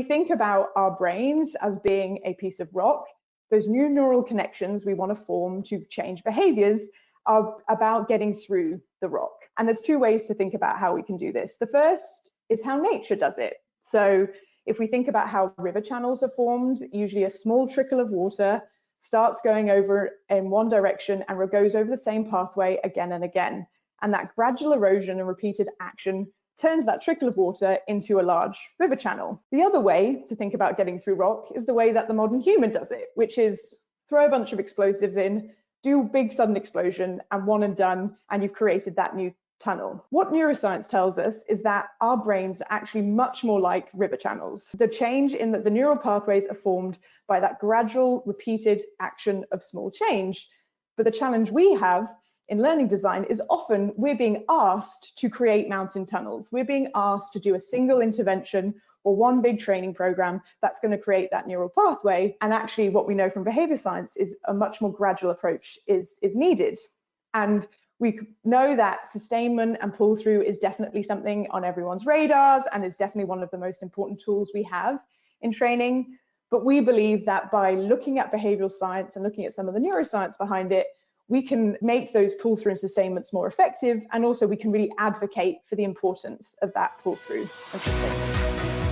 we think about our brains as being a piece of rock, those new neural connections we want to form to change behaviors are about getting through the rock. And there's two ways to think about how we can do this. The first is how nature does it. So if we think about how river channels are formed, usually a small trickle of water starts going over in one direction and goes over the same pathway again and again. And that gradual erosion and repeated action turns that trickle of water into a large river channel. The other way to think about getting through rock is the way that the modern human does it, which is throw a bunch of explosives in, do a big sudden explosion, and one and done, and you've created that new tunnel. What neuroscience tells us is that our brains are actually much more like river channels. The change in that the neural pathways are formed by that gradual, repeated action of small change. But the challenge we have in learning design is often we're being asked to create mountain tunnels. We're being asked to do a single intervention or one big training program that's going to create that neural pathway. And actually what we know from behavior science is a much more gradual approach is needed. And we know that sustainment and pull through is definitely something on everyone's radars and is definitely one of the most important tools we have in training. But we believe that by looking at behavioral science and looking at some of the neuroscience behind it, we can make those pull through and sustainments more effective, and also we can really advocate for the importance of that pull through and sustainment.